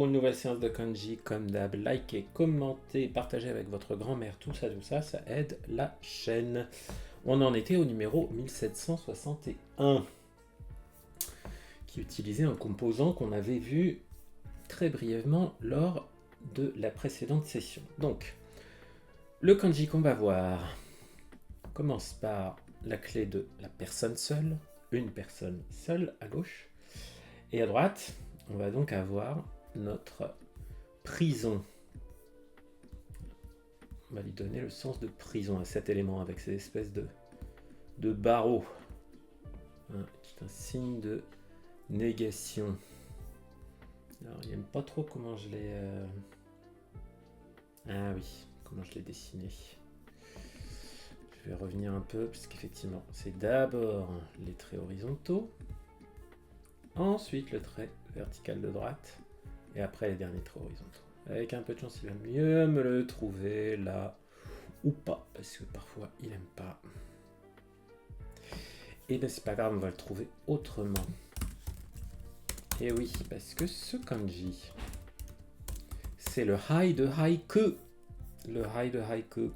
Une nouvelle séance de kanji, comme d'hab, likez, commentez, partagez avec votre grand-mère, tout ça, ça aide la chaîne. On en était au numéro 1761, qui utilisait un composant qu'on avait vu très brièvement lors de la précédente session. Donc, le kanji qu'on va voir commence par la clé de la personne seule, une personne seule à gauche, et à droite, on va donc avoir notre prison. On va lui donner le sens de prison à cet élément avec ces espèces de barreaux, qui est un signe de négation. Alors il n'aime pas trop comment je l'ai... Ah oui, comment je l'ai dessiné. Je vais revenir un peu, puisqu'effectivement, c'est d'abord les traits horizontaux, ensuite le trait vertical de droite, et après les derniers traits horizontaux. Avec un peu de chance, il va mieux me le trouver là, ou pas, parce que parfois il aime pas. Et ben c'est pas grave, on va le trouver autrement. Et oui, parce que ce kanji, c'est le hai de haiku. Le hai de haiku.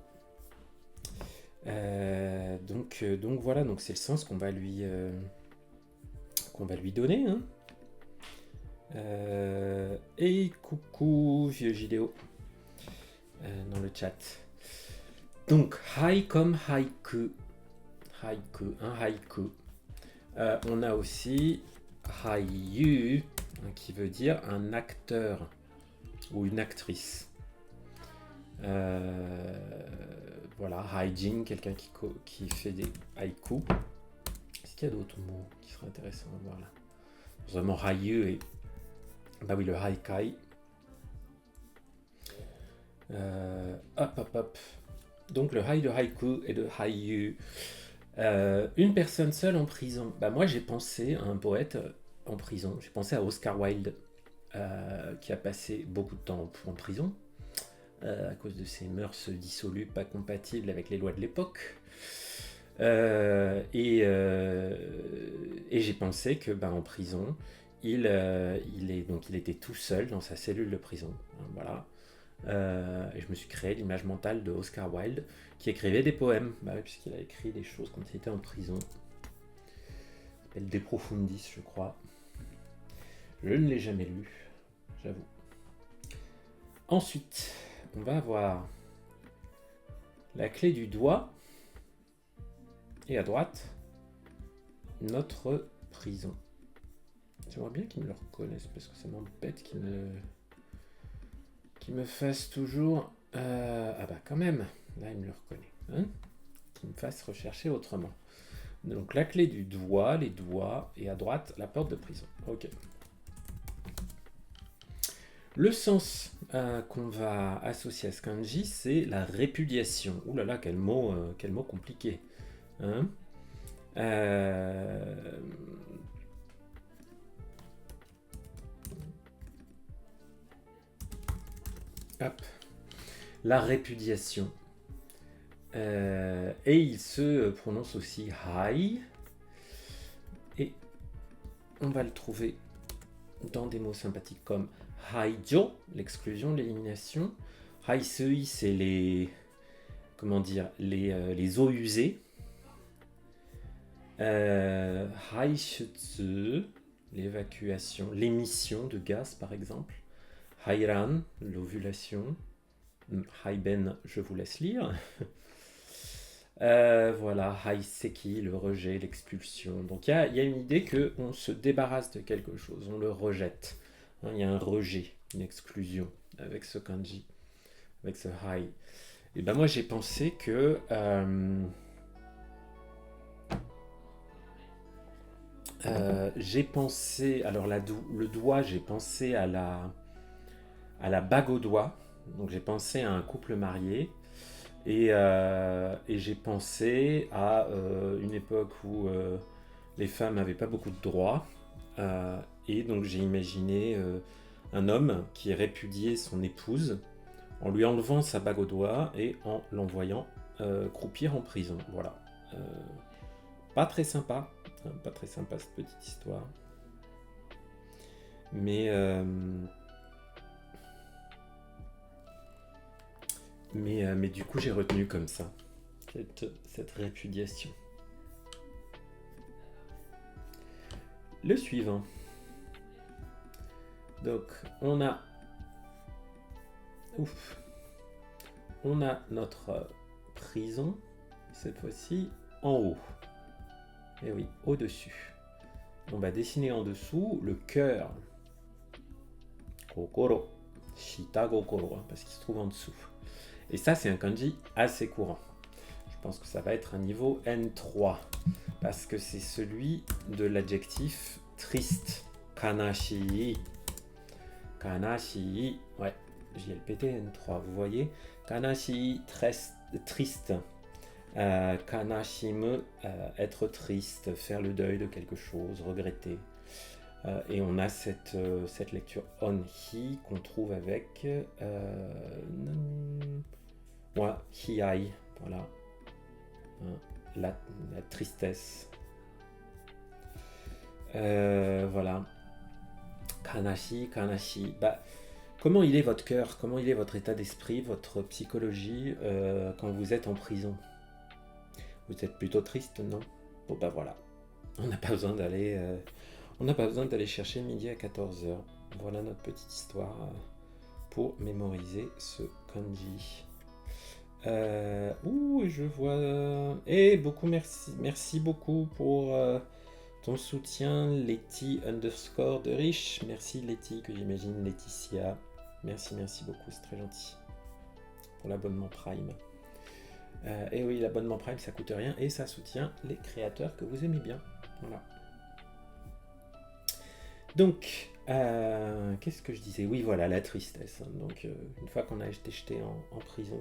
Donc voilà, donc c'est le sens qu'on va lui donner. Hein. Et coucou vieux Gidéo dans le chat. Donc hai comme haiku. Haiku, un haïku. On a aussi haiyu, qui veut dire un acteur ou une actrice. Voilà, haijin, quelqu'un qui fait des haïkus. Est-ce qu'il y a d'autres mots qui seraient intéressants à voir là? Vraiment haiyu et... Bah oui, le haikai. Hop. Donc le hai de haiku et de haiyu. Une personne seule en prison. Bah moi j'ai pensé à un poète en prison. J'ai pensé à Oscar Wilde, qui a passé beaucoup de temps en prison à cause de ses mœurs dissolues, pas compatibles avec les lois de l'époque. Et j'ai pensé que en prison, il était tout seul dans sa cellule de prison. Voilà. Et je me suis créé l'image mentale de Oscar Wilde qui écrivait des poèmes, puisqu'il a écrit des choses quand il était en prison. Ça s'appelle De Profundis, je crois. Je ne l'ai jamais lu, j'avoue. Ensuite, on va avoir la clé du doigt et à droite, notre prison. J'aimerais bien qu'ils me le reconnaissent parce que ça m'embête qu'ils me fassent toujours... Ah bah quand même, là il me le reconnaît. Hein, qu'il me fasse rechercher autrement. Donc la clé du doigt, les doigts, et à droite, la porte de prison. Ok. Le sens qu'on va associer à ce kanji, c'est la répudiation. Ouh là là, quel mot compliqué. Hein, Hop. La répudiation. Et il se prononce aussi hai. Et on va le trouver dans des mots sympathiques comme haijo, l'exclusion, l'élimination. Haisui, c'est les... Comment dire? Les eaux usées. Haishutsu, l'évacuation, l'émission de gaz par exemple. Hairan, l'ovulation. Haiben, je vous laisse lire. Voilà, haiseki, le rejet, l'expulsion. Donc il y a une idée qu'on se débarrasse de quelque chose, on le rejette. Il y a un rejet, une exclusion avec ce kanji, avec ce hai. Et ben moi j'ai pensé que... alors le doigt, j'ai pensé à la bague au doigt. Donc j'ai pensé à un couple marié. Et j'ai pensé à une époque où les femmes n'avaient pas beaucoup de droits. Et donc j'ai imaginé un homme qui répudiait son épouse en lui enlevant sa bague au doigt et en l'envoyant croupir en prison. Voilà. Pas très sympa. Pas très sympa cette petite histoire. Mais Mais du coup, j'ai retenu comme ça cette répudiation. Le suivant. Donc, on a notre prison, cette fois-ci, en haut. Et oui, au-dessus. On va dessiner en dessous le cœur. Kokoro. Shita Gokoro, parce qu'il se trouve en dessous. Et ça, c'est un kanji assez courant. Je pense que ça va être un niveau N3. Parce que c'est celui de l'adjectif triste. Kanashi. Kanashi. Ouais, JLPT N3, vous voyez. Kanashi, triste. Kanashimu, être triste, faire le deuil de quelque chose, regretter. Et on a cette lecture on-hi qu'on trouve avec hiai, voilà, la tristesse. Voilà. Kanashi. Bah, comment il est votre cœur? Comment il est votre état d'esprit, votre psychologie quand vous êtes en prison? Vous êtes plutôt triste, non? Bon bah voilà. On n'a pas besoin d'aller chercher midi à 14h. Voilà notre petite histoire pour mémoriser ce kanji. Je vois... beaucoup merci beaucoup pour ton soutien, Letty _ de riche. Merci Letty, que j'imagine Laetitia. Merci beaucoup, c'est très gentil. Pour l'abonnement Prime. Et oui, l'abonnement Prime, ça coûte rien et ça soutient les créateurs que vous aimez bien. Voilà. Donc, qu'est-ce que je disais? Oui, voilà, la tristesse. Donc, une fois qu'on a été jeté en prison,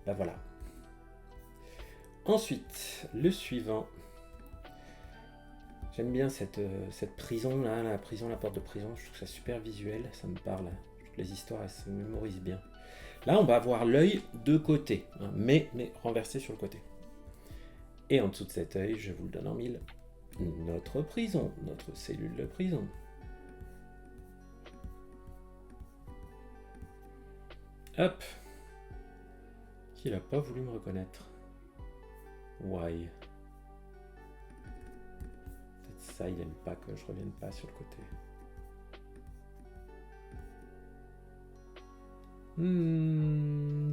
ben voilà. Ensuite, le suivant. J'aime bien cette prison là, la porte de prison. Je trouve ça super visuel, ça me parle. Les histoires, elles se mémorisent bien. Là, on va avoir l'œil de côté, hein, mais renversé sur le côté. Et en dessous de cet œil, je vous le donne en mille, notre prison, notre cellule de prison. Hop. Qui n'a pas voulu me reconnaître? Why? Peut-être ça, il n'aime pas que je revienne pas sur le côté.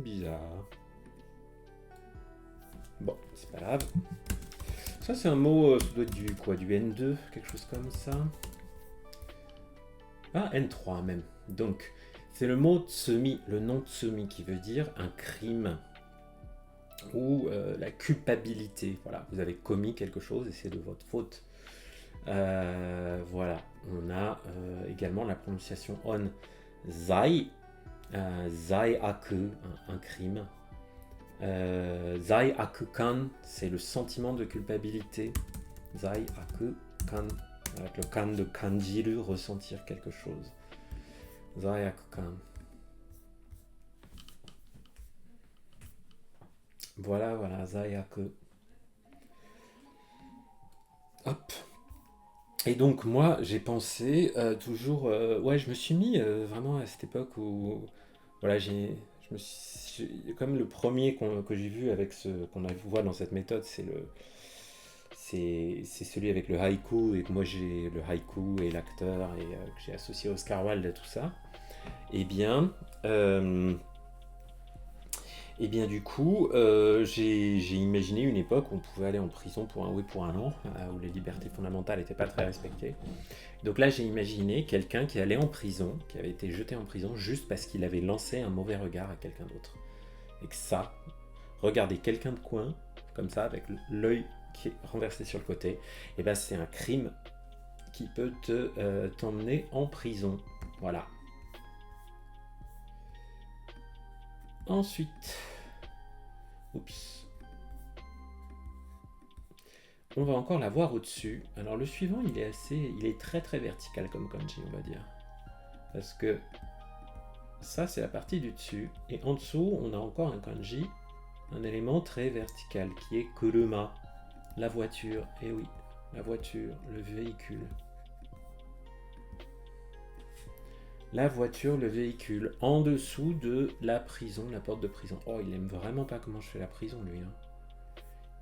Bizarre. Bon, c'est pas grave. Ça, c'est un mot, ça doit être du N2, quelque chose comme ça. Ah, N3 même. Donc, c'est le mot tsumi, le nom tsumi, qui veut dire un crime ou la culpabilité. Voilà, vous avez commis quelque chose et c'est de votre faute. Voilà, on a également la prononciation on zai. Zai aku, un crime. Zai aku kan, c'est le sentiment de culpabilité. Zai aku kan, avec le kan de kanjiru, ressentir quelque chose. Zai aku kan. Voilà, zai aku. Hop. Et donc moi j'ai pensé toujours, je me suis mis vraiment à cette époque où, voilà, comme le premier que j'ai vu avec qu'on voit dans cette méthode, c'est celui avec le haïku, et que moi j'ai le haïku et l'acteur et que j'ai associé Oscar Wilde et tout ça. Et bien du coup, j'ai imaginé une époque où on pouvait aller en prison pour un an, où les libertés fondamentales n'étaient pas très respectées. Donc là, j'ai imaginé quelqu'un qui allait en prison, qui avait été jeté en prison juste parce qu'il avait lancé un mauvais regard à quelqu'un d'autre. Et que ça, regarder quelqu'un de coin, comme ça, avec l'œil qui est renversé sur le côté, et ben c'est un crime qui peut t'emmener en prison. Voilà. Ensuite, on va encore la voir au-dessus. Alors le suivant, il est très très vertical comme kanji, on va dire. Parce que ça, c'est la partie du dessus. Et en dessous, on a encore un kanji, un élément très vertical, qui est kuruma, la voiture. Et oui, la voiture, le véhicule. La voiture, le véhicule, en dessous de la prison, la porte de prison. Oh, il aime vraiment pas comment je fais la prison, lui. Hein.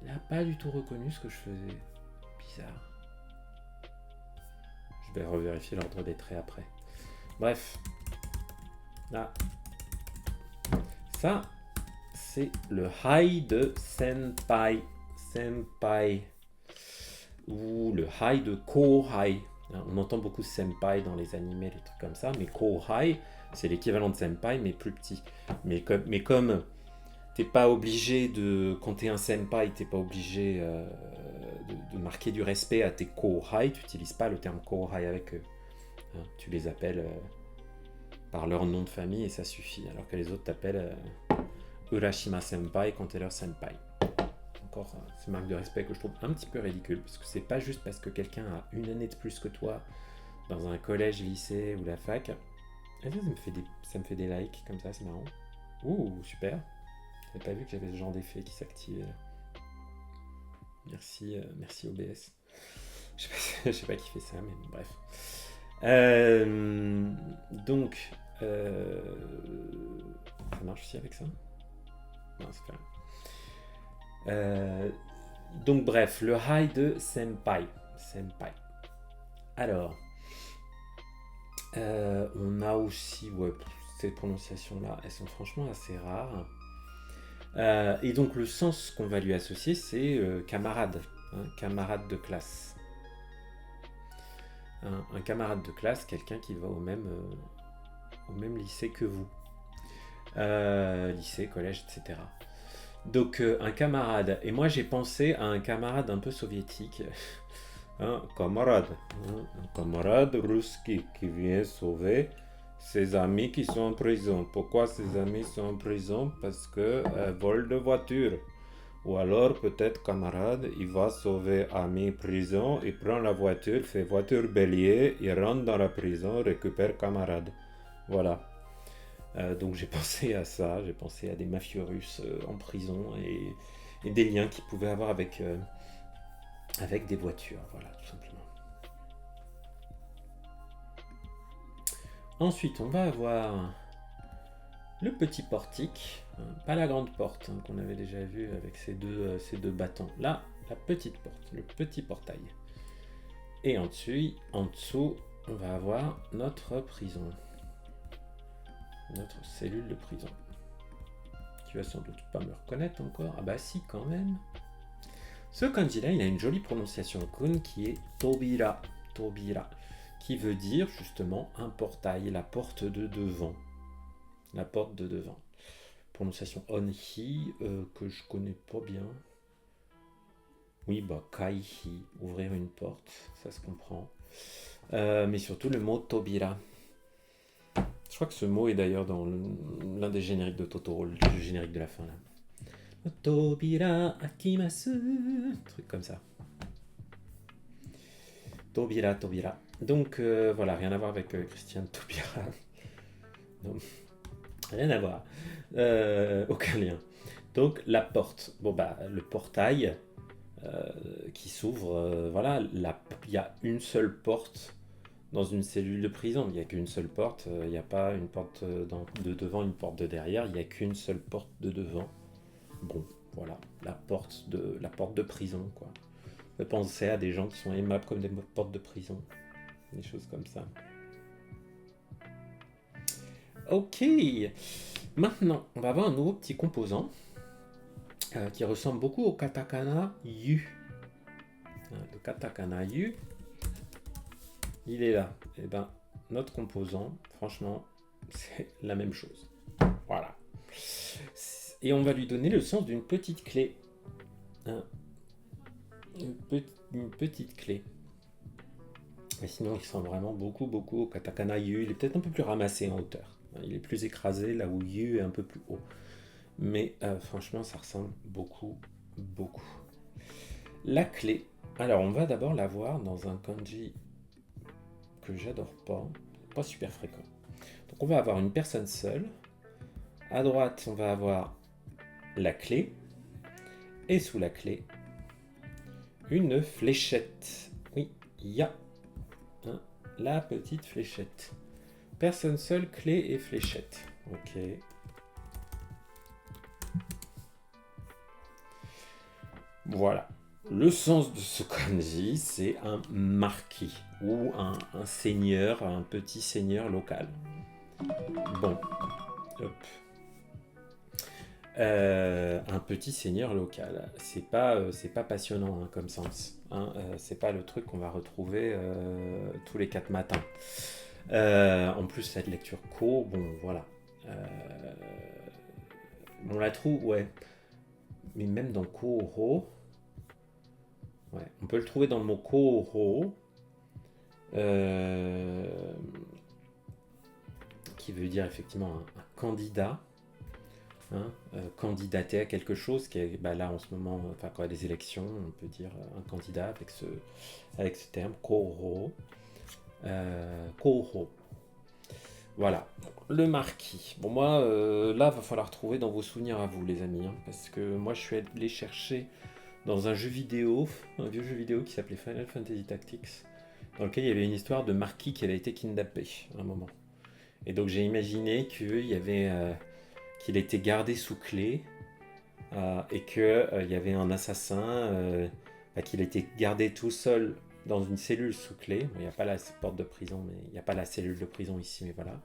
Il n'a pas du tout reconnu ce que je faisais. Bizarre. Je vais revérifier l'ordre des traits après. Bref. Là. Ça, c'est le high de senpai. Senpai. Ou le high de kohai. On entend beaucoup senpai dans les animés, les trucs comme ça, mais kohai, c'est l'équivalent de senpai, mais plus petit. Mais comme t'es pas obligé de, quand t'es un senpai, t'es pas obligé de marquer du respect à tes kohai, tu n'utilises pas le terme kohai avec eux. Hein, tu les appelles par leur nom de famille et ça suffit, alors que les autres t'appellent Urashima senpai quand t'es leur senpai. Encore, c'est une marque de respect que je trouve un petit peu ridicule, parce que c'est pas juste parce que quelqu'un a une année de plus que toi dans un collège, lycée ou la fac. Et là, ça me fait des likes comme ça, c'est marrant. Ouh, super. J'avais pas vu que j'avais ce genre d'effet qui s'activait là. Merci, merci OBS. Je sais pas qui fait ça, mais bref. Donc, ça marche aussi avec ça? Non, c'est pas. Donc bref, le high de senpai. Senpai. Alors, on a aussi, ouais, ces prononciations-là, elles sont franchement assez rares. Et donc le sens qu'on va lui associer, c'est camarade, hein, camarade de classe. Un camarade de classe, quelqu'un qui va au même lycée que vous. Lycée, collège, etc. Donc un camarade, et moi j'ai pensé à un camarade un peu soviétique, un camarade ruski qui vient sauver ses amis qui sont en prison. Pourquoi ses amis sont en prison? Parce que vol de voiture. Ou alors peut-être camarade, il va sauver ami prison, il prend la voiture, fait voiture bélier, il rentre dans la prison, récupère camarade. Voilà. Donc j'ai pensé à ça, j'ai pensé à des mafieux russes en prison et des liens qu'ils pouvaient avoir avec des voitures, voilà, tout simplement. Ensuite, on va avoir le petit portique, pas la grande porte hein, qu'on avait déjà vu avec ces deux bâtons. Là, la petite porte, le petit portail. Et en dessous, on va avoir notre prison. Notre cellule de prison. Tu vas sans doute pas me reconnaître encore. Ah bah si, quand même. Ce kanji-là, il a une jolie prononciation kun qui est tobira. Tobira. Qui veut dire justement un portail, la porte de devant. La porte de devant. Prononciation onhi que je connais pas bien. Oui, bah kaihi, ouvrir une porte, ça se comprend. Mais surtout le mot tobira. Je crois que ce mot est d'ailleurs dans l'un des génériques de Totoro, le générique de la fin là. Tobira akimasu, truc comme ça. Tobira, Tobira. Donc voilà, rien à voir avec Christiane Taubira. Non, rien à voir. Aucun lien. Donc la porte. Bon bah le portail qui s'ouvre. Voilà, il y a une seule porte dans une cellule de prison. Il n'y a qu'une seule porte. Il n'y a pas une porte de devant, une porte de derrière. Il n'y a qu'une seule porte de devant. Bon, voilà, la porte de prison, quoi. On peut penser à des gens qui sont aimables comme des portes de prison. Des choses comme ça. Ok. Maintenant, on va avoir un nouveau petit composant qui ressemble beaucoup au katakana yu. Le katakana yu, il est là. Et ben, notre composant, franchement, c'est la même chose. Voilà. Et on va lui donner le sens d'une petite clé. Une petite clé. Mais sinon, il ressemble vraiment beaucoup au katakana yu. Il est peut-être un peu plus ramassé en hauteur. Il est plus écrasé là où yu est un peu plus haut. Mais franchement, ça ressemble beaucoup. La clé. Alors, on va d'abord la voir dans un kanji que j'adore pas super fréquent. Donc, on va avoir une personne seule. À droite, on va avoir la clé. Et sous la clé, une fléchette. Oui, il y a la petite fléchette. Personne seule, clé et fléchette. Ok. Voilà. Le sens de ce kanji, c'est un marquis ou un seigneur, un petit seigneur local. Bon. Hop. Un petit seigneur local. C'est pas passionnant hein, comme sens. Hein. C'est pas le truc qu'on va retrouver tous les 4 matins. En plus, cette lecture ko, bon voilà. On la trouve, ouais. Mais même dans Koro, ouais, on peut le trouver dans le mot Koro, qui veut dire effectivement un candidat. Hein, candidater à quelque chose qui est là en ce moment, enfin quand il y a des élections, on peut dire un candidat avec ce terme, Koro. Koro. Voilà, le marquis. Bon moi, là, va falloir trouver dans vos souvenirs à vous les amis, hein, parce que moi je suis allé chercher dans un jeu vidéo, un vieux jeu vidéo qui s'appelait Final Fantasy Tactics, dans lequel il y avait une histoire de marquis qui avait été kidnappé à un moment. Et donc j'ai imaginé qu'il était gardé sous clé et qu'il y avait un assassin, qu'il était gardé tout seul dans une cellule sous clé. Bon, il n'y a pas la porte de prison, mais il n'y a pas la cellule de prison ici, mais voilà.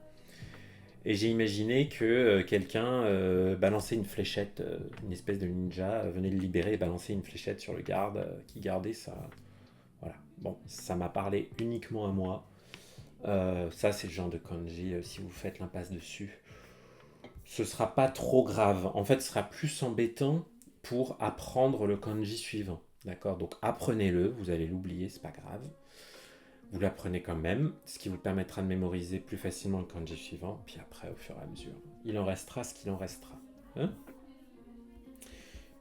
Et j'ai imaginé que quelqu'un balançait une fléchette, une espèce de ninja, venait le libérer et balançait une fléchette sur le garde qui gardait ça. Voilà. Bon, ça m'a parlé uniquement à moi. Ça, c'est le genre de kanji, si vous faites l'impasse dessus, ce sera pas trop grave. En fait, ce sera plus embêtant pour apprendre le kanji suivant. D'accord? Donc apprenez-le, vous allez l'oublier, c'est pas grave. Vous l'apprenez quand même, ce qui vous permettra de mémoriser plus facilement le kanji suivant, puis après, au fur et à mesure, il en restera ce qu'il en restera. Hein?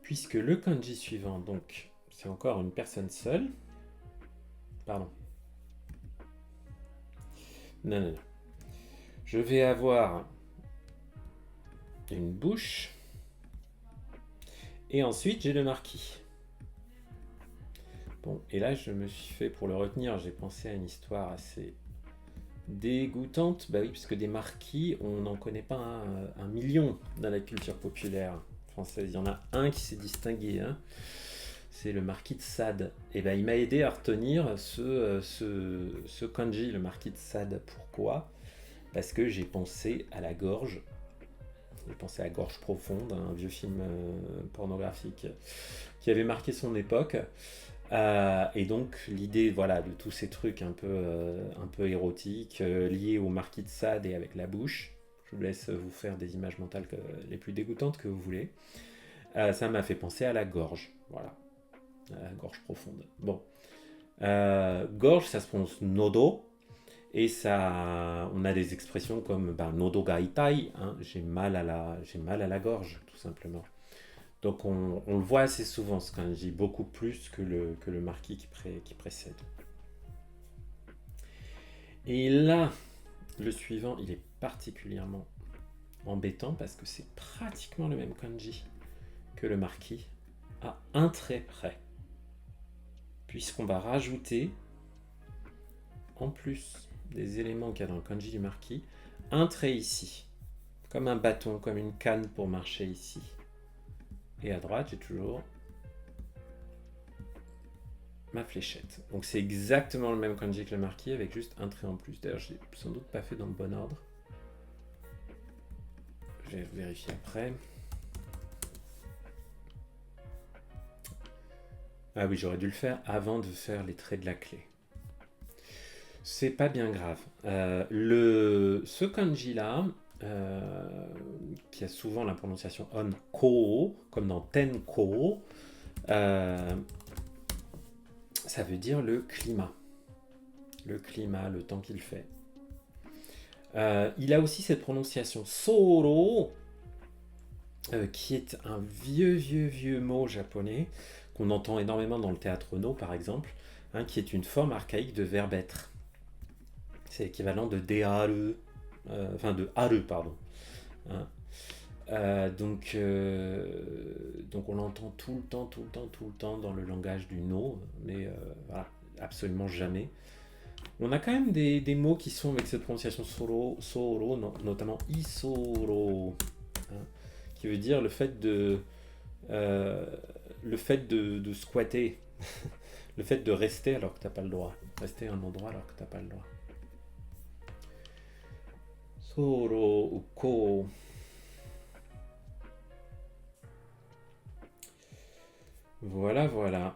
Puisque le kanji suivant, donc, c'est encore une personne seule. Pardon. Non. Je vais avoir une bouche. Et ensuite, j'ai le marquis. Bon, et là, je me suis fait, pour le retenir, j'ai pensé à une histoire assez dégoûtante. Bah oui, puisque des marquis, on n'en connaît pas un million dans la culture populaire française. Il y en a un qui s'est distingué, hein. C'est le marquis de Sade. Et ben, il m'a aidé à retenir ce kanji, le marquis de Sade. Pourquoi? Parce que j'ai pensé à La Gorge. J'ai pensé à Gorge Profonde, un vieux film pornographique qui avait marqué son époque. Et donc l'idée voilà, de tous ces trucs un peu érotiques liés au marquis de Sade et avec la bouche, je vous laisse vous faire des images mentales les plus dégoûtantes que vous voulez, ça m'a fait penser à la gorge, voilà, à la gorge profonde. Bon, gorge ça se prononce nodo, et ça, on a des expressions comme nodo ga itai, hein, j'ai mal à la gorge tout simplement. Donc on le voit assez souvent ce kanji, beaucoup plus que le marquis qui précède. Et là, le suivant, il est particulièrement embêtant parce que c'est pratiquement le même kanji que le marquis, à un trait près. Puisqu'on va rajouter, en plus des éléments qu'il y a dans le kanji du marquis, un trait ici, comme un bâton, comme une canne pour marcher ici. Et à droite, j'ai toujours ma fléchette. Donc c'est exactement le même kanji que le marquis avec juste un trait en plus. D'ailleurs, je l'ai sans doute pas fait dans le bon ordre. Je vais vérifier après. Ah oui, j'aurais dû le faire avant de faire les traits de la clé. C'est pas bien grave. Ce kanji là, qui a souvent la prononciation on ko, comme dans tenko, ça veut dire le climat. Le climat, le temps qu'il fait. Il a aussi cette prononciation soro, qui est un vieux mot japonais qu'on entend énormément dans le théâtre no par exemple, hein, qui est une forme archaïque de verbe être. C'est l'équivalent de dearu, de aru, pardon. Hein. Donc on l'entend tout le temps dans le langage du no, mais voilà, absolument jamais On a quand même des mots qui sont avec cette prononciation soro, notamment isoro, hein, qui veut dire euh, le fait de squatter, le fait de rester alors que t'as pas le droit, rester à un endroit alors que t'as pas le droit. Soro ou ko. Voilà, voilà.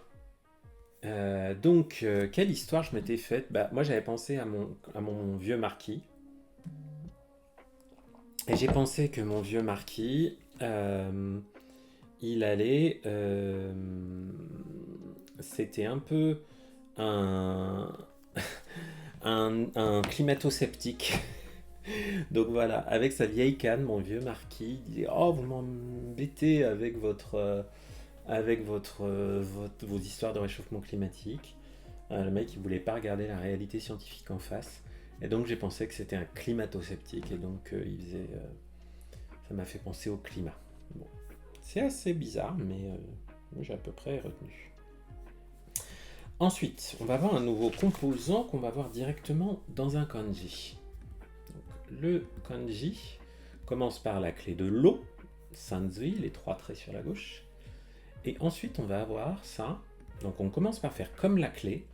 Donc, quelle histoire je m'étais faite? Bah, moi, j'avais pensé à mon vieux marquis. Et j'ai pensé que mon vieux marquis, il allait... c'était un peu un, un climato-sceptique. Donc voilà, avec sa vieille canne, mon vieux marquis, il disait: Oh, vous m'embêtez avec vos histoires de réchauffement climatique. Le mec, il voulait pas regarder la réalité scientifique en face. Et donc, j'ai pensé que c'était un climato-sceptique. Et donc, ça m'a fait penser au climat. Bon. C'est assez bizarre, mais j'ai à peu près retenu. Ensuite, on va avoir un nouveau composant qu'on va voir directement dans un kanji. Donc, le kanji commence par la clé de l'eau, sanzui, les 3 traits sur la gauche. Et ensuite, on va avoir ça. Donc, on commence par faire comme la clé.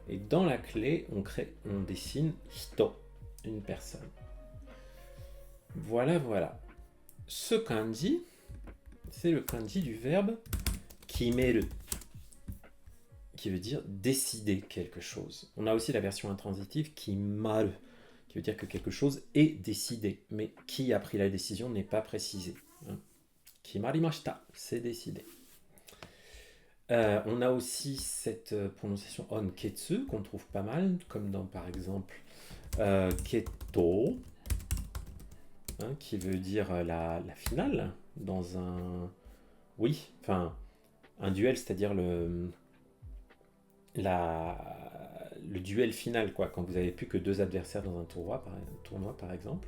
Et dans la clé, on dessine hito, une personne. Voilà, voilà. Ce kanji, c'est le kanji du verbe kimeru, qui veut dire décider quelque chose. On a aussi la version intransitive kimaru, qui veut dire que quelque chose est décidé, mais qui a pris la décision n'est pas précisé. Kimarimashita, c'est décidé. On a aussi cette prononciation onketsu qu'on trouve pas mal, comme dans par exemple keto, qui veut dire la finale dans un... Oui, enfin, un duel, c'est-à-dire le duel final, quoi, quand vous n'avez plus que 2 adversaires dans un tournoi par exemple.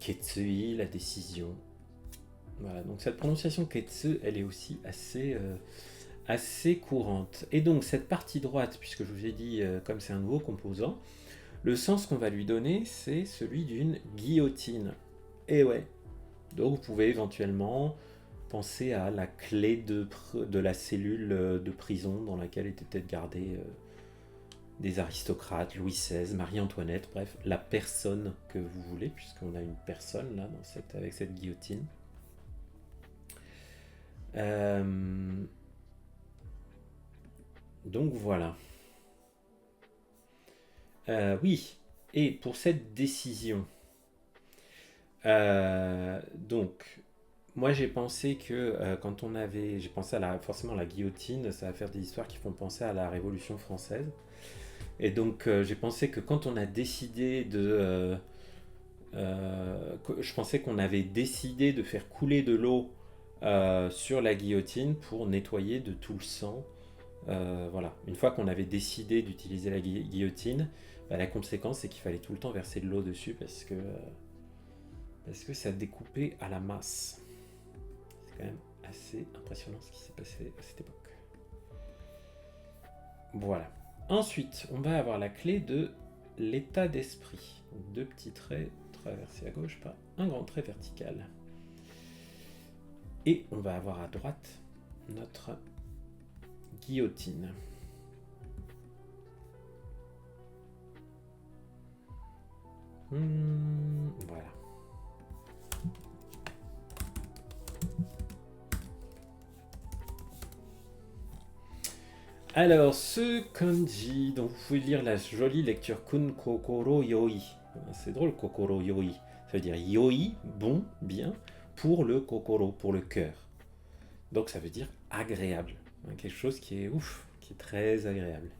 Ketsui, la décision. Voilà, donc cette prononciation ketsu, elle est aussi assez courante. Et donc cette partie droite, puisque je vous ai dit, comme c'est un nouveau composant, le sens qu'on va lui donner, c'est celui d'une guillotine. Et ouais, donc vous pouvez éventuellement penser à la clé de la cellule de prison dans laquelle étaient peut-être gardés des aristocrates, Louis XVI, Marie-Antoinette, bref, la personne que vous voulez, puisqu'on a une personne là avec cette guillotine. Donc voilà. Oui, et pour cette décision, donc moi j'ai pensé que j'ai pensé forcément à la guillotine, ça va faire des histoires qui font penser à la Révolution française. Et donc j'ai pensé que quand on a décidé je pensais qu'on avait décidé de faire couler de l'eau sur la guillotine pour nettoyer de tout le sang. Voilà. Une fois qu'on avait décidé d'utiliser la guillotine, la conséquence c'est qu'il fallait tout le temps verser de l'eau dessus parce que ça découpait à la masse. C'est quand même assez impressionnant ce qui s'est passé à cette époque. Voilà. Ensuite, on va avoir la clé de l'état d'esprit. 2 petits traits traversés à gauche par un grand trait vertical. Et on va avoir à droite notre guillotine. Voilà. Alors, ce kanji, donc vous pouvez lire la jolie lecture kun kokoro yoi. C'est drôle, kokoro yoi. Ça veut dire yoi, bon, bien, pour le kokoro, pour le cœur. Donc ça veut dire agréable. Quelque chose qui est ouf, qui est très agréable.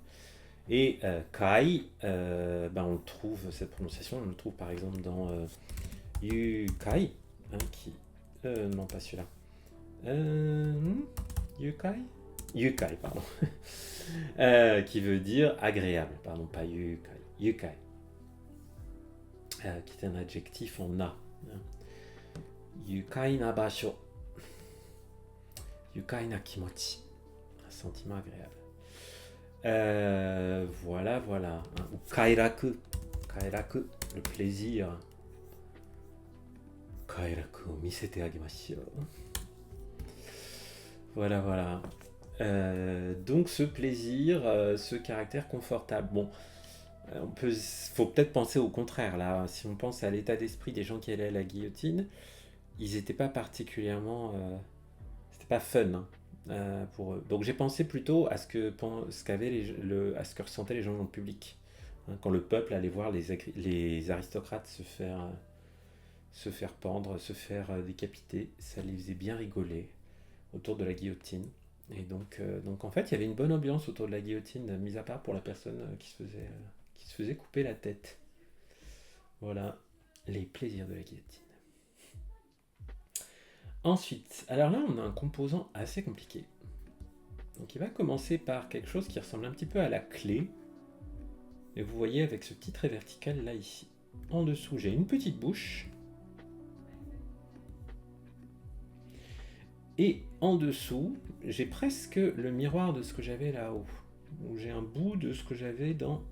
Et kai, on trouve cette prononciation, on le trouve par exemple dans yukai, non pas celui-là. Yukai Yukai, pardon. Qui veut dire agréable, pardon, pas yukai. Yukai. Qui est un adjectif en na. Yukai na basho. Yukai na kimochi. Un sentiment agréable. Voilà, voilà. Ou kairaku. Kairaku, le plaisir. Kairaku o misete agimashou. Voilà, voilà. Donc ce plaisir, ce caractère confortable. Bon, faut peut-être penser au contraire là. Si on pense à l'état d'esprit des gens qui allaient à la guillotine, ils n'étaient pas particulièrement, c'était pas fun hein, pour eux. Donc j'ai pensé plutôt à à ce que ressentaient les gens dans le public hein, quand le peuple allait voir les aristocrates se faire pendre, se faire décapiter. Ça les faisait bien rigoler autour de la guillotine. Et donc en fait, il y avait une bonne ambiance autour de la guillotine, mis à part pour la personne qui se faisait couper la tête. Voilà les plaisirs de la guillotine. Ensuite, alors là, on a un composant assez compliqué. Donc il va commencer par quelque chose qui ressemble un petit peu à la clé. Et vous voyez avec ce petit trait vertical là ici. En dessous, j'ai une petite bouche. Et en dessous, j'ai presque le miroir de ce que j'avais là-haut. Donc j'ai un bout de ce que j'avais dans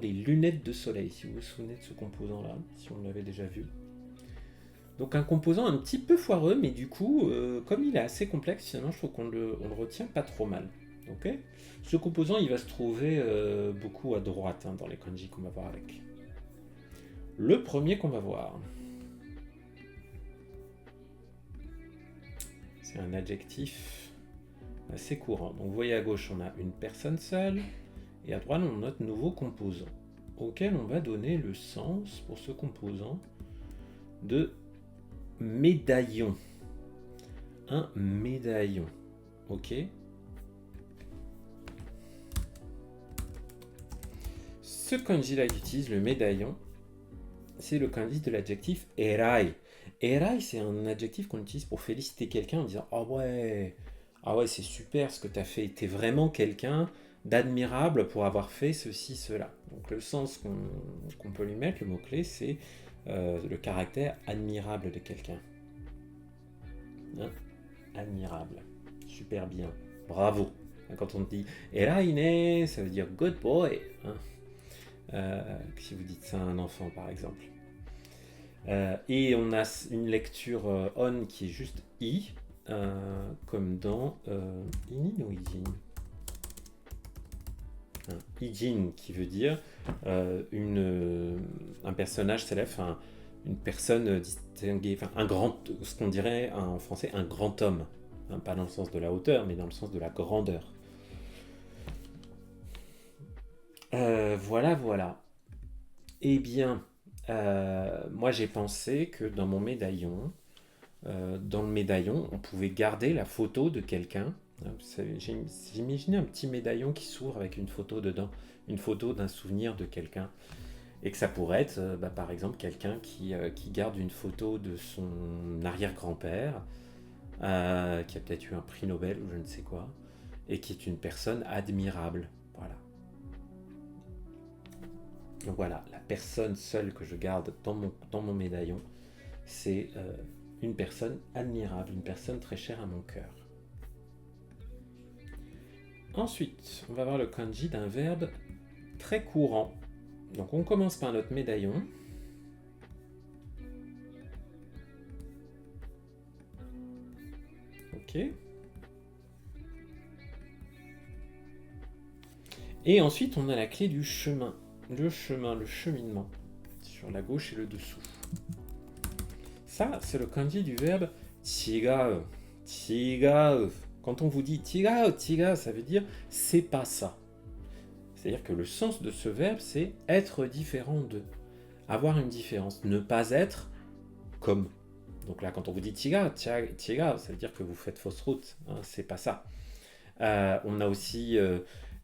les lunettes de soleil, si vous vous souvenez de ce composant-là, si on l'avait déjà vu. Donc un composant un petit peu foireux, mais du coup, comme il est assez complexe, finalement, je trouve qu'on le retient pas trop mal. Okay, ce composant, il va se trouver beaucoup à droite hein, dans les kanji qu'on va voir avec. Le premier qu'on va voir, c'est un adjectif assez courant. Donc vous voyez à gauche, on a une personne seule, et à droite, on a notre nouveau composant, auquel on va donner le sens pour ce composant de médaillon. Un médaillon. Ok. Ce kanji-là utilise le médaillon. C'est le kanji de l'adjectif erai. Erai, c'est un adjectif qu'on utilise pour féliciter quelqu'un en disant ah ouais, c'est super ce que tu as fait. T'es vraiment quelqu'un d'admirable pour avoir fait ceci, cela. Donc le sens qu'on peut lui mettre, le mot-clé, c'est le caractère admirable de quelqu'un. Hein, admirable. Super bien. Bravo. Quand on dit erai ne, ça veut dire good boy. Hein. Si vous dites ça à un enfant par exemple. Et on a une lecture on qui est juste i, comme dans ini no ijin. Ijin qui veut dire un personnage célèbre, une personne distinguée, ce qu'on dirait en français un grand homme, hein, pas dans le sens de la hauteur, mais dans le sens de la grandeur. Voilà. Eh bien, moi j'ai pensé que dans mon médaillon, dans le médaillon, on pouvait garder la photo de quelqu'un. J'imaginais un petit médaillon qui s'ouvre avec une photo dedans, une photo d'un souvenir de quelqu'un. Et que ça pourrait être, par exemple, quelqu'un qui garde une photo de son arrière-grand-père, qui a peut-être eu un prix Nobel ou je ne sais quoi, et qui est une personne admirable. Voilà. Donc voilà, la personne seule que je garde dans mon médaillon, c'est une personne admirable, une personne très chère à mon cœur. Ensuite, on va voir le kanji d'un verbe très courant. Donc on commence par notre médaillon. Ok. Et ensuite, on a la clé du chemin. Le cheminement, sur la gauche et le dessous. Ça, c'est le kanji du verbe chigau. Chigau. Quand on vous dit chigau, ça veut dire c'est pas ça. C'est-à-dire que le sens de ce verbe, c'est être différent de. Avoir une différence. Ne pas être comme. Donc là, quand on vous dit chigau, ça veut dire que vous faites fausse route. Hein, c'est pas ça. On a aussi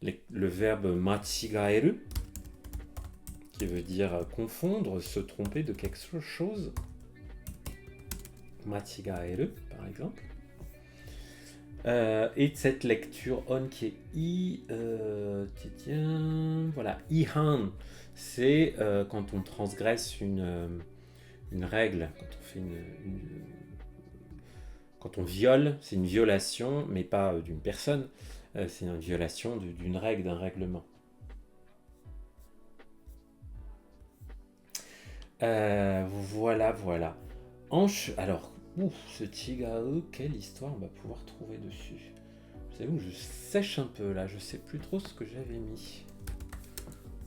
le verbe machigaeru, qui veut dire confondre, se tromper de quelque chose. Machigaeru, par exemple. Et cette lecture on qui est voilà, ihan, c'est quand on transgresse une règle, quand on fait Quand on viole, c'est une violation, mais pas d'une personne, c'est une violation d'une règle, d'un règlement. Voilà, voilà. Alors, ce Chigaru, quelle histoire on va pouvoir trouver dessus? Vous savez où je sèche un peu là, je sais plus trop ce que j'avais mis.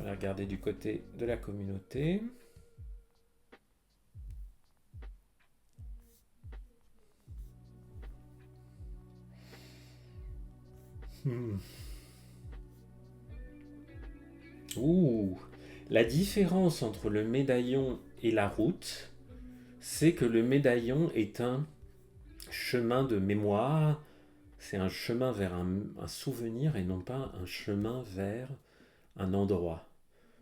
On va regarder du côté de la communauté. Ouh, la différence entre le médaillon et la route, c'est que le médaillon est un chemin de mémoire, c'est un chemin vers un souvenir et non pas un chemin vers un endroit.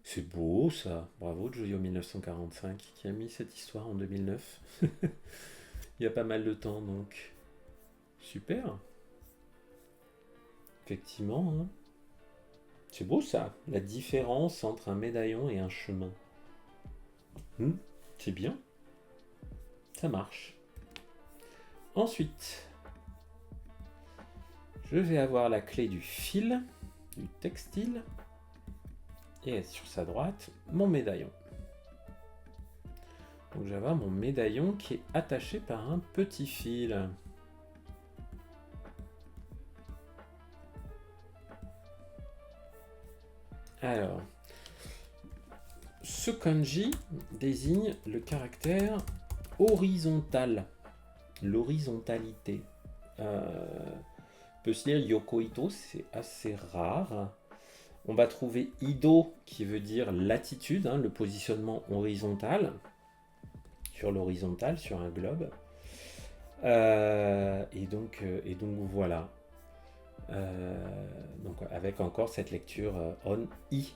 C'est beau ça, bravo Joyo 1945 qui a mis cette histoire en 2009. Il y a pas mal de temps donc. Super, effectivement. Hein. C'est beau ça, la différence entre un médaillon et un chemin. C'est bien, ça marche. Ensuite, je vais avoir la clé du fil, du textile, et sur sa droite, mon médaillon. Donc je vais avoir mon médaillon qui est attaché par un petit fil. Alors, ce kanji désigne le caractère horizontal, l'horizontalité. Peut se lire Yokoito, c'est assez rare. On va trouver Ido qui veut dire latitude, le positionnement horizontal, sur l'horizontale, sur un globe. Et donc voilà. Donc avec encore cette lecture on-i,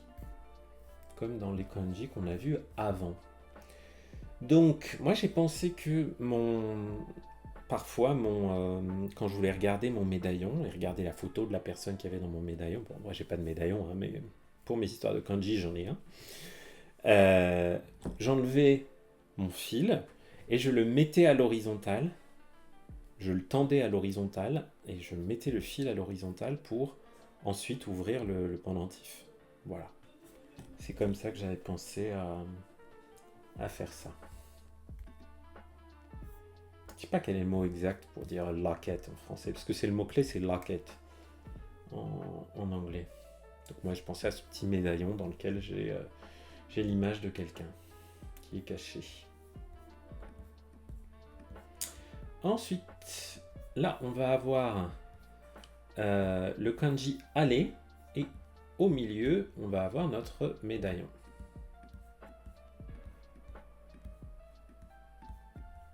comme dans les kanji qu'on a vu avant. Donc moi j'ai pensé que parfois quand je voulais regarder mon médaillon et regarder la photo de la personne qui avait dans mon médaillon, bon moi j'ai pas de médaillon, mais pour mes histoires de kanji j'en ai un, j'enlevais mon fil et je le mettais à l'horizontale. Je le tendais à l'horizontale et je mettais le fil à l'horizontale pour ensuite ouvrir le pendentif. Voilà. C'est comme ça que j'avais pensé à faire ça. Je ne sais pas quel est le mot exact pour dire locket en français, parce que c'est le mot-clé, c'est locket en anglais. Donc moi je pensais à ce petit médaillon dans lequel j'ai l'image de quelqu'un qui est caché. Ensuite, là, on va avoir le kanji aller et au milieu, on va avoir notre médaillon.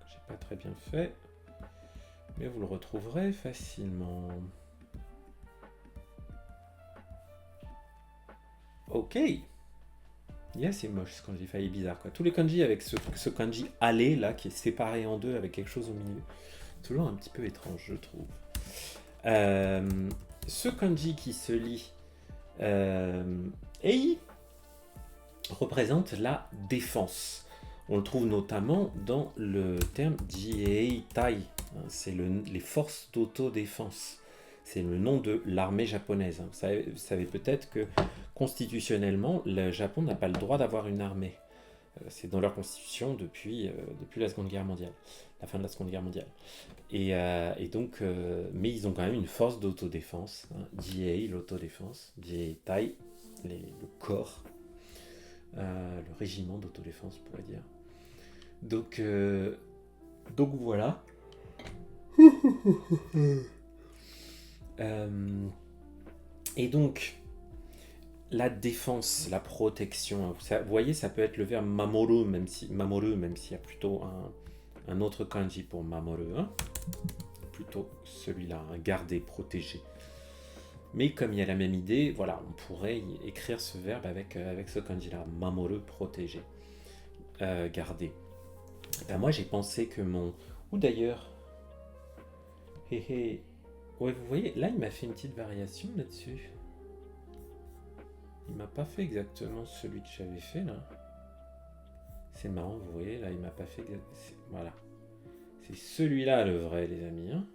J'ai pas très bien fait, mais vous le retrouverez facilement. Ok. Yeah, c'est moche ce kanji, il est bizarre quoi. Tous les kanji avec ce kanji aller là qui est séparé en deux avec quelque chose au milieu. Toujours un petit peu étrange, je trouve. Ce kanji qui se lit Ei représente la défense. On le trouve notamment dans le terme Jieitai. C'est les forces d'autodéfense. C'est le nom de l'armée japonaise. Vous savez peut-être que constitutionnellement, le Japon n'a pas le droit d'avoir une armée. C'est dans leur constitution depuis la Seconde Guerre mondiale, la fin de la Seconde Guerre mondiale. Et donc, mais ils ont quand même une force d'autodéfense. Jiei, l'autodéfense. Jieitai, le corps. Le régiment d'autodéfense, on pourrait dire. Donc voilà. Et donc, la défense, la protection, vous voyez, ça peut être le verbe mamoru, même s'il y a plutôt un autre kanji pour mamoru, plutôt celui-là, garder, protéger. Mais comme il y a la même idée, voilà, on pourrait écrire ce verbe avec ce kanji-là, mamoru, protéger, garder. Ben moi j'ai pensé que ou d'ailleurs, ouais, vous voyez, là il m'a fait une petite variation là-dessus. Il m'a pas fait exactement celui que j'avais fait là. C'est marrant, vous voyez, là il m'a pas fait... Voilà. C'est celui-là le vrai, les amis. Hein.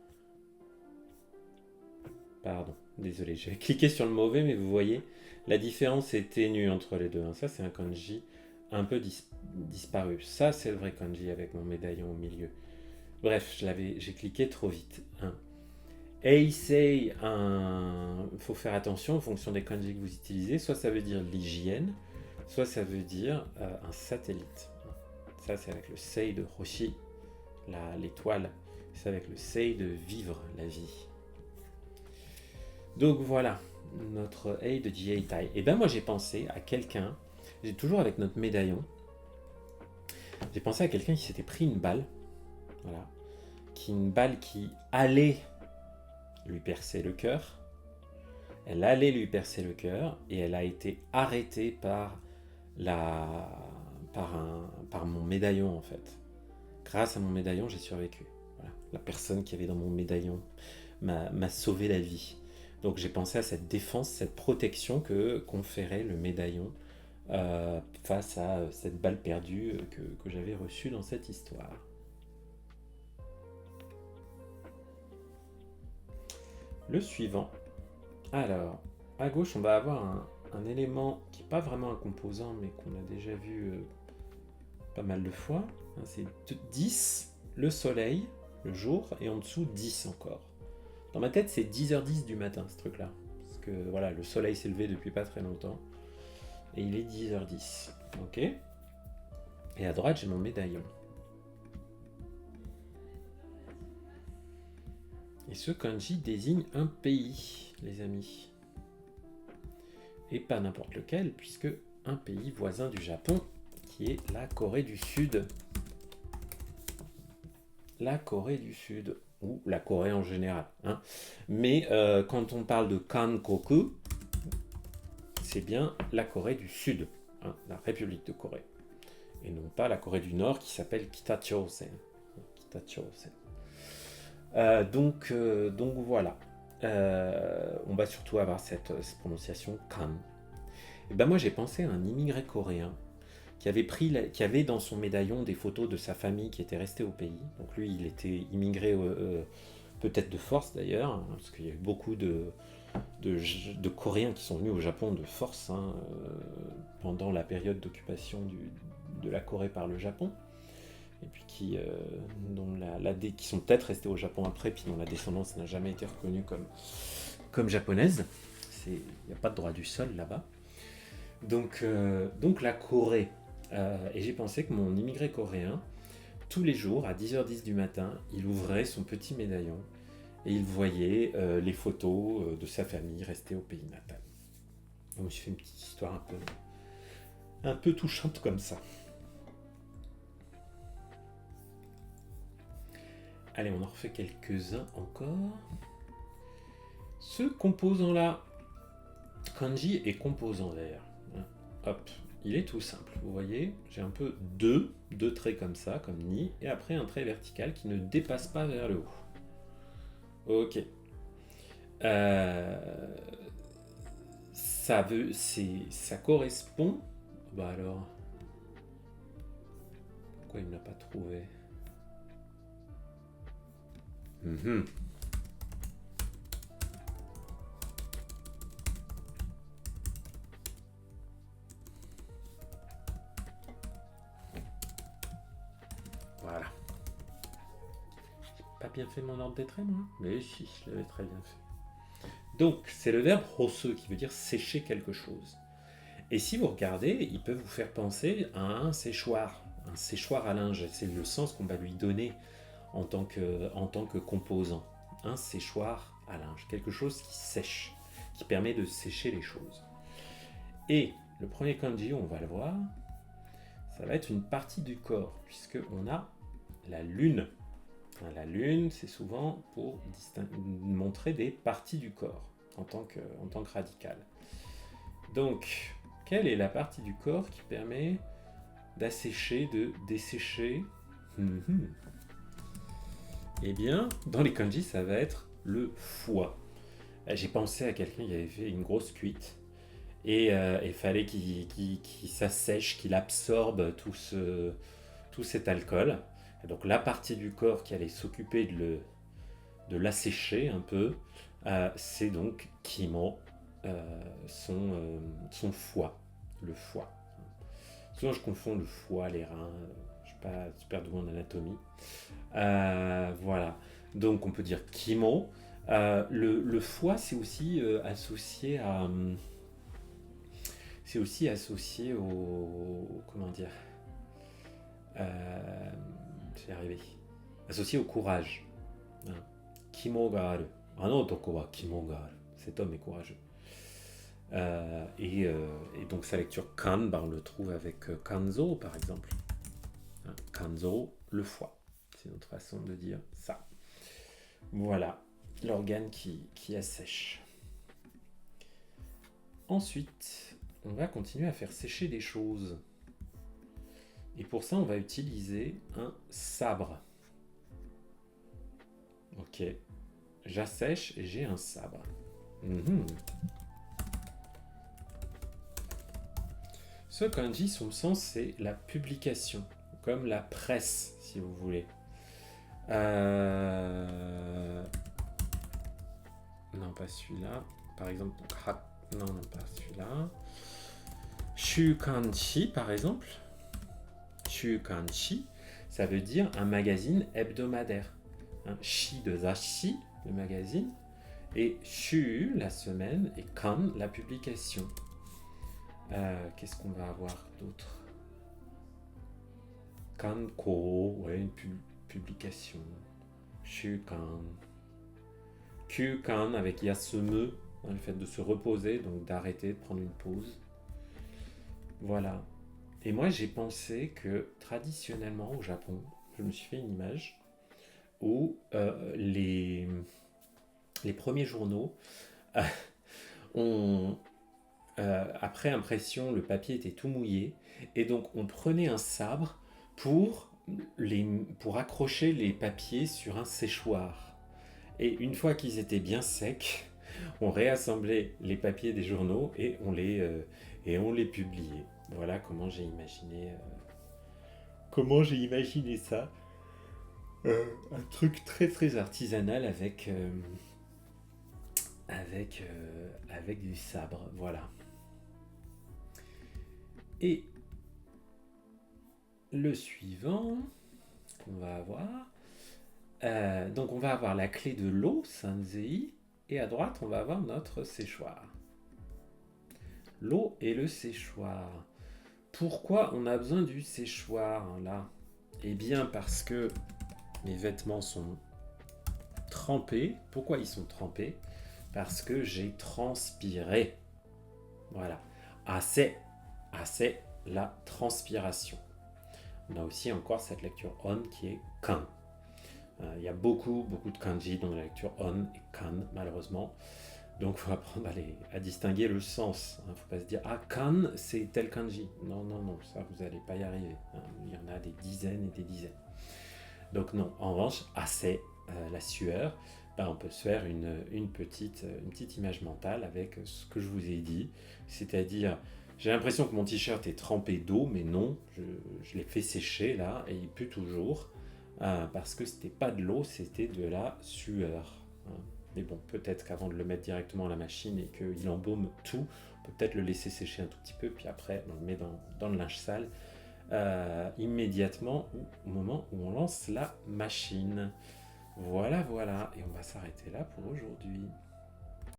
Pardon, désolé, j'ai cliqué sur le mauvais, mais vous voyez, la différence est ténue entre les deux. Hein. Ça, c'est un kanji un peu disparu. Ça, c'est le vrai kanji avec mon médaillon au milieu. Bref, j'ai cliqué trop vite. Hein. Eisei, il faut faire attention en fonction des kanji que vous utilisez. Soit ça veut dire l'hygiène, soit ça veut dire un satellite. Ça, c'est avec le sei de Hoshi, l'étoile. C'est avec le sei de vivre la vie. Donc voilà, notre Ei de Jiheitai. Et ben moi j'ai pensé à quelqu'un, j'ai toujours avec notre médaillon, j'ai pensé à quelqu'un qui s'était pris une balle, voilà, une balle qui allait lui percer le cœur, elle allait lui percer le cœur, et elle a été arrêtée par mon médaillon en fait. Grâce à mon médaillon, j'ai survécu. Voilà. La personne qui avait dans mon médaillon m'a sauvé la vie. Donc j'ai pensé à cette défense, cette protection que conférait le médaillon face à cette balle perdue que j'avais reçue dans cette histoire. Le suivant. Alors, à gauche, on va avoir un élément qui n'est pas vraiment un composant, mais qu'on a déjà vu pas mal de fois. C'est 10, le soleil, le jour, et en dessous 10 encore. Dans ma tête, c'est 10h10 du matin, ce truc-là. Parce que voilà, le soleil s'est levé depuis pas très longtemps. Et il est 10h10. Ok. Et à droite, j'ai mon médaillon. Et ce kanji désigne un pays, les amis. Et pas n'importe lequel, puisque un pays voisin du Japon, qui est la Corée du Sud. La Corée du Sud, ou la Corée en général. Hein. Mais quand on parle de Kankoku, c'est bien la Corée du Sud, hein, la République de Corée. Et non pas la Corée du Nord qui s'appelle Kita-Chosen. Kita-Chosen. Donc voilà. On va surtout avoir cette prononciation Kan. Et ben moi j'ai pensé à un immigré coréen qui avait dans son médaillon des photos de sa famille qui était restée au pays. Donc lui il était immigré peut-être de force d'ailleurs, hein, parce qu'il y a eu beaucoup de Coréens qui sont venus au Japon de force hein, pendant la période d'occupation de la Corée par le Japon. Et puis qui sont peut-être restés au Japon après, puis dont la descendance n'a jamais été reconnue comme japonaise. Il n'y a pas de droit du sol là-bas. Donc la Corée. Et j'ai pensé que mon immigré coréen, tous les jours, à 10h10 du matin, il ouvrait son petit médaillon et il voyait les photos de sa famille restée au pays natal. Donc j'ai fait une petite histoire un peu touchante comme ça. Allez, on en refait quelques-uns encore. Ce composant-là, kanji est composant d'ailleurs. Hop, il est tout simple. Vous voyez, j'ai un peu deux traits comme ça, comme ni, et après un trait vertical qui ne dépasse pas vers le haut. Ok. Ça correspond. Bah alors. Pourquoi il ne l'a pas trouvé? Voilà. J'ai pas bien fait mon ordre des traits, moi. Mais si, je l'avais très bien fait. Donc, c'est le verbe hosu qui veut dire sécher quelque chose. Et si vous regardez, il peut vous faire penser à un séchoir à linge. C'est le sens qu'on va lui donner en tant que composant. Un séchoir à linge, quelque chose qui sèche, qui permet de sécher les choses. Et le premier kanji, on va le voir, ça va être une partie du corps, puisqu'on a la lune. La lune, c'est souvent pour montrer des parties du corps en tant que radical. Donc, quelle est la partie du corps qui permet d'assécher, de dessécher? Eh bien, dans les kanji, ça va être le foie. J'ai pensé à quelqu'un qui avait fait une grosse cuite et il fallait qu'il s'assèche, qu'il absorbe tout cet alcool. Et donc la partie du corps qui allait s'occuper de l'assécher un peu, c'est donc Kimo, son foie, le foie. Souvent je confonds le foie, les reins, je ne suis pas super doué en anatomie. Voilà, donc on peut dire Kimo. Le foie, c'est aussi associé à... c'est aussi associé au... Comment dire J'y arrivé. Associé au courage. Hein. Kimo ga aru. Ano otoko wa kimo ga aru. Cet homme est courageux. Et donc sa lecture kan, bah, on le trouve avec kanzo par exemple. Hein, kanzo, le foie. C'est notre façon de dire ça. Voilà, l'organe qui assèche. Ensuite, on va continuer à faire sécher des choses. Et pour ça, on va utiliser un sabre. Ok, j'assèche et j'ai un sabre. Ce kanji, son sens, c'est la publication, comme la presse, si vous voulez. Non, pas celui-là. Par exemple, non, pas celui-là. Shukanshi, par exemple. Shukanshi, ça veut dire un magazine hebdomadaire. Hein, shi de zashi, le magazine, et shu, la semaine, et kan, la publication. Qu'est-ce qu'on va avoir d'autre? Kanko, ouais, une publication. Shukan. Kukan avec yasumu, hein, le fait de se reposer, donc d'arrêter, de prendre une pause. Voilà. Et moi, j'ai pensé que traditionnellement au Japon, je me suis fait une image où les premiers journaux, après impression, le papier était tout mouillé, et donc on prenait un sabre pour accrocher les papiers sur un séchoir. Et une fois qu'ils étaient bien secs, on réassemblait les papiers des journaux et on les publiait. Voilà comment j'ai imaginé ça. Un truc très très artisanal avec du sabre, voilà. Et le suivant qu'on va avoir, donc on va avoir la clé de l'eau, Sanzei, et à droite on va avoir notre séchoir. L'eau et le séchoir. Pourquoi on a besoin du séchoir là? Eh bien parce que mes vêtements sont trempés. Pourquoi ils sont trempés? Parce que j'ai transpiré. Voilà. Assez, la transpiration. On a aussi encore cette lecture on qui est kan. Il y a beaucoup de kanji dans la lecture on et kan, malheureusement. Donc il faut apprendre à distinguer le sens. Il ne faut pas se dire « Ah, kan, c'est tel kanji ». Non, ça, vous n'allez pas y arriver. Il y en a des dizaines et des dizaines. Donc non, en revanche, assez, la sueur, on peut se faire une petite image mentale avec ce que je vous ai dit. C'est-à-dire, j'ai l'impression que mon t-shirt est trempé d'eau, mais non, je l'ai fait sécher là, et il pue toujours. Parce que c'était pas de l'eau, c'était de la sueur. Mais bon, peut-être qu'avant de le mettre directement à la machine et qu'il embaume tout, on peut peut-être le laisser sécher un tout petit peu, puis après on le met dans le linge sale immédiatement au moment où on lance la machine. Voilà, et on va s'arrêter là pour aujourd'hui.